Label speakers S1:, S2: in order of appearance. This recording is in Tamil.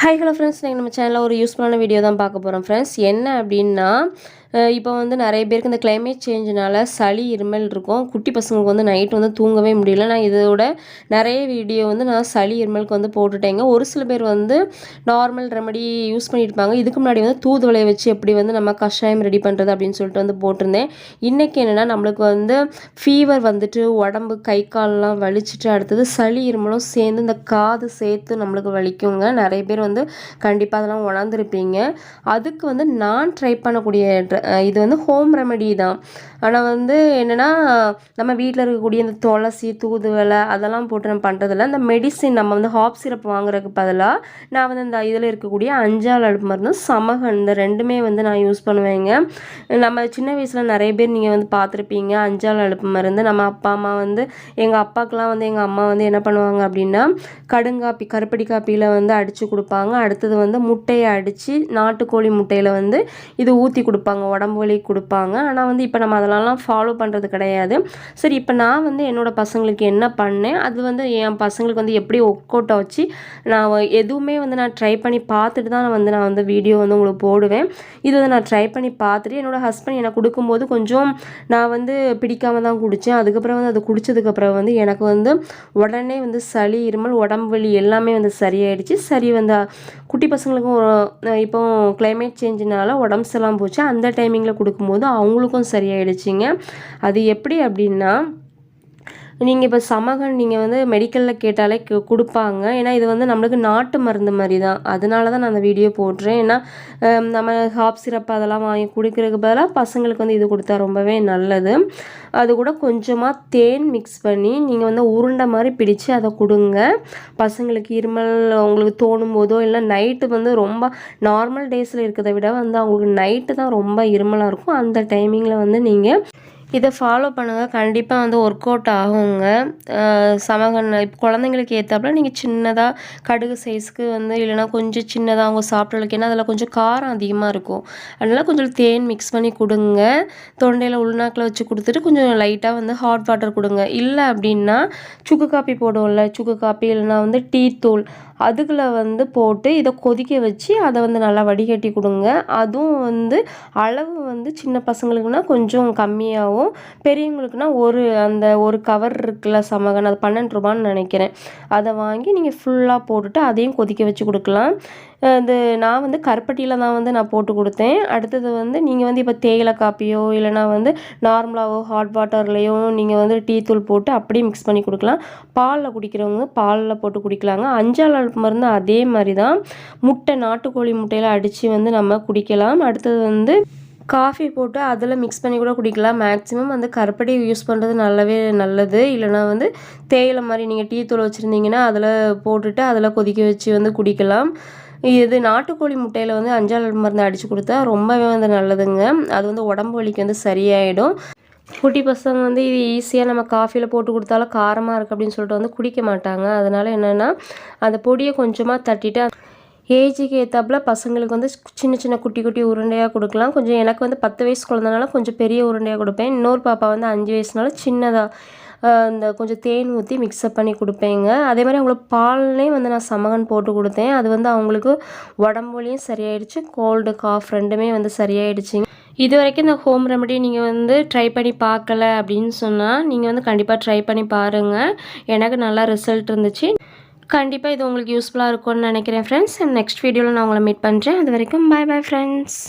S1: ஹாய் ஹலோ ஃப்ரெண்ட்ஸ், நீங்கள் நம்ம சேனலில் ஒரு யூஸ்ஃபுல்லான வீடியோ தான் பார்க்க போகிறோம் ஃப்ரெண்ட்ஸ். என்ன அப்படின்னா, இப்போ வந்து நிறைய பேருக்கு இந்த கிளைமேட் சேஞ்சுனால சளி இருமல் இருக்கும். குட்டி பசங்களுக்கு வந்து நைட் வந்து தூங்கவே முடியல. நான் இதோட நிறைய வீடியோ வந்து நான் சளி இருமலுக்கு வந்து போட்டுட்டேங்க. ஒரு சில பேர் வந்து நார்மல் ரெமடி யூஸ் பண்ணியிருப்பாங்க. இதுக்கு முன்னாடி வந்து தூதுவளையை வச்சு எப்படி வந்து நம்ம கஷாயம் ரெடி பண்ணுறது அப்படின்னு சொல்லிட்டு வந்து போட்டிருந்தேன். இன்றைக்கி என்னென்னா, நம்மளுக்கு வந்து ஃபீவர் வந்துட்டு உடம்பு கை கால்லாம் வலிச்சிட்டு அடுத்தது சளி இருமலும் சேர்ந்து இந்த காது சேர்த்து நம்மளுக்கு வலிக்குங்க. நிறைய பேர் வந்து கண்டிப்பாக அதெல்லாம் உணர்ந்துருப்பீங்க. அதுக்கு வந்து நான் ட்ரை பண்ணக்கூடிய இது வந்து ஹோம் ரெமெடி தான். ஆனால் வந்து என்னென்னா, நம்ம வீட்டில் இருக்கக்கூடிய இந்த துளசி தூதுவளை அதெல்லாம் போட்டு நம்ம பண்ணுறதில்ல. இந்த மெடிசின் நம்ம வந்து ஹாப் சிரப் வாங்குறதுக்கு பதிலாக நான் வந்து இந்த இதில் இருக்கக்கூடிய அஞ்சால் அலுப்பு மருந்து சமகன் இந்த ரெண்டுமே வந்து நான் யூஸ் பண்ணுவேங்க. நம்ம சின்ன வயசில் நிறைய பேர் நீங்கள் வந்து பார்த்துருப்பீங்க. அஞ்சால் அலுப்பு மருந்து நம்ம அப்பா அம்மா வந்து எங்கள் அப்பாக்கெலாம் வந்து எங்கள் அம்மா வந்து என்ன பண்ணுவாங்க அப்படின்னா, கடுங்காப்பி கருப்பட்டி காப்பியில் வந்து அடித்து கொடுப்பாங்க. அடுத்தது வந்து முட்டையை அடித்து நாட்டுக்கோழி முட்டையில் வந்து இது ஊற்றி கொடுப்பாங்க, உடம்பு வலி கொடுப்பாங்க. ஆனால் வந்து இப்போ நம்ம அதெல்லாம் ஃபாலோ பண்ணுறது கிடையாது. சரி, இப்போ நான் வந்து என்னோடய பசங்களுக்கு என்ன பண்ணேன், அது வந்து என் பசங்களுக்கு வந்து எப்படி ஒர்க் அவுட்டை வச்சு நான் எதுவுமே வந்து நான் ட்ரை பண்ணி பார்த்துட்டு தான் நான் வந்து வீடியோ வந்து உங்களுக்கு போடுவேன். இது வந்து நான் ட்ரை பண்ணி பார்த்துட்டு என்னோடய ஹஸ்பண்ட் எனக்கு கொடுக்கும்போது கொஞ்சம் நான் வந்து பிடிக்காமல் தான் குடித்தேன். அதுக்கப்புறம் வந்து அது குடித்ததுக்கப்புறம் வந்து எனக்கு வந்து உடனே வந்து சளி இருமல் உடம்பு வலி எல்லாமே வந்து சரியாயிடுச்சு. சரி வந்து குட்டி பசங்களுக்கும் இப்போ கிளைமேட் சேஞ்சுனால உடம்பு சரியில்லாமல் போச்சு. அந்த டைமிங்கில் கொடுக்கும்போது அவங்களுக்கும் சரியாயிடுச்சிங்க. அது எப்படி அப்படின்னா, நீங்கள் இப்போ சமகன் நீங்கள் வந்து மெடிக்கலில் கேட்டாலே கொடுப்பாங்க. ஏன்னா இது வந்து நம்மளுக்கு நாட்டு மருந்து மாதிரி தான். அதனால தான் நான் அந்த வீடியோ போடுறேன். ஏன்னா நம்ம ஹாப் சிரப் அதெல்லாம் வாங்கி குடிக்கிறதுக்கு பதிலாக பசங்களுக்கு வந்து இது கொடுத்தா ரொம்பவே நல்லது. அது கூட கொஞ்சமாக தேன் மிக்ஸ் பண்ணி நீங்கள் வந்து உருண்டை மாதிரி பிடிச்சு அதை கொடுங்க. பசங்களுக்கு இருமல் அவங்களுக்கு தோணும் போதோ இல்லை நைட்டு வந்து ரொம்ப நார்மல் டேஸில் இருக்கிறத விட வந்து அவங்களுக்கு நைட்டு தான் ரொம்ப இருமலாக இருக்கும். அந்த டைமிங்கில் வந்து நீங்கள் இதை ஃபாலோ பண்ணுங்கள். கண்டிப்பாக வந்து ஒர்க் அவுட் ஆகுங்க. சமகன் இப்போ குழந்தைங்களுக்கு ஏற்றாப்புல நீங்கள் சின்னதாக கடுகு சைஸ்க்கு வந்து இல்லைனா கொஞ்சம் சின்னதாக அவங்க சாப்பிட்றதுக்கு, ஏன்னா அதில் கொஞ்சம் காரம் அதிகமாக இருக்கும். அதனால் கொஞ்சம் தேன் மிக்ஸ் பண்ணி கொடுங்க. தொண்டையில் உள்நாக்கில் வச்சு கொடுத்துட்டு கொஞ்சம் லைட்டாக வந்து ஹாட் வாட்டர் கொடுங்க. இல்லை அப்படின்னா சுக்கு காப்பி போடுவோம்ல, சுக்கு காப்பி இல்லைனா வந்து டீ தூள் அதுக்குள்ள வந்து போட்டு இதை கொதிக்க வச்சு அதை வந்து நல்லா வடிகட்டி கொடுங்க. அதுவும் வந்து அளவு வந்து சின்ன பசங்களுக்குன்னா கொஞ்சம் கம்மியாகவும், பெரியவங்களுக்குன்னா அந்த ஒரு கவர் இருக்குல்ல சமகன், அது 12 ரூபான்னு நினைக்கிறேன். அதை வாங்கி நீங்கள் ஃபுல்லாக போட்டுட்டு அதையும் கொதிக்க வச்சு கொடுக்கலாம். நான் வந்து கருப்பட்டியில் தான் வந்து நான் போட்டு கொடுத்தேன். அடுத்தது வந்து நீங்கள் வந்து இப்போ தேயிலை காப்பியோ இல்லைனா வந்து நார்மலாகவோ ஹாட் வாட்டர்லேயோ நீங்கள் வந்து டீ தூள் போட்டு அப்படியே மிக்ஸ் பண்ணி கொடுக்கலாம். பாலில் குடிக்கிறவங்க பாலில் போட்டு குடிக்கலாங்க. அஞ்சால் அலுப்பு மருந்து அதே மாதிரி தான். முட்டை நாட்டுக்கோழி முட்டையில் அடித்து வந்து நம்ம குடிக்கலாம். அடுத்தது வந்து காஃபி போட்டு அதில் மிக்ஸ் பண்ணி கூட குடிக்கலாம். மேக்ஸிமம் வந்து கருப்பட்டி யூஸ் பண்ணுறது நல்லது. இல்லைனா வந்து தேயிலை மாதிரி நீங்கள் டீ தூள் வச்சுருந்தீங்கன்னா அதில் போட்டுட்டு அதில் கொதிக்க வச்சு வந்து குடிக்கலாம். இது நாட்டுக்கோழி முட்டையில் வந்து அஞ்சால் அலுப்பு மருந்து அடித்து கொடுத்தா ரொம்பவே வந்து நல்லதுங்க. அது வந்து உடம்பு வலிக்கு வந்து சரியாயிடும். குட்டி பசங்க வந்து இது ஈஸியாக நம்ம காஃபியில் போட்டு கொடுத்தாலும் காரமாக இருக்குது அப்படின்னு சொல்லிட்டு வந்து குடிக்க மாட்டாங்க. அதனால் என்னென்னா, அந்த பொடியை கொஞ்சமாக தட்டிட்டு ஏஜுக்கு ஏற்றாப்புல பசங்களுக்கு வந்து சின்ன சின்ன குட்டி குட்டி உருண்டையாக கொடுக்கலாம். கொஞ்சம் எனக்கு வந்து 10 வயசு குழந்தைனால கொஞ்சம் பெரிய உருண்டையாக கொடுப்பேன். இன்னொரு பாப்பா வந்து 5 வயசுனால சின்னதாக இந்த கொஞ்சம் தேன் ஊற்றி மிக்ஸ்அப் பண்ணி கொடுப்பேங்க. அதே மாதிரி அவங்களுக்கு பால்லே வந்து நான் சமகன் போட்டு கொடுத்தேன். அது வந்து அவங்களுக்கு உடம்பு வலியும் சரியாயிடுச்சு, கோல்டு காஃப் ரெண்டுமே வந்து சரியாயிடுச்சுங்க. இது வரைக்கும் இந்த ஹோம் ரெமெடி நீங்கள் வந்து ட்ரை பண்ணி பார்க்கல அப்படின்னு சொன்னால் நீங்கள் வந்து கண்டிப்பாக ட்ரை பண்ணி பாருங்கள். எனக்கு நல்லா ரிசல்ட் இருந்துச்சு. கண்டிப்பாக இது உங்களுக்கு யூஸ்ஃபுல்லாக இருக்கும்னு நினைக்கிறேன் ஃப்ரெண்ட்ஸ். நெக்ஸ்ட் வீடியோவில் நான் உங்களை மீட் பண்ணுறேன். அது வரைக்கும் பாய் பாய் ஃப்ரெண்ட்ஸ்.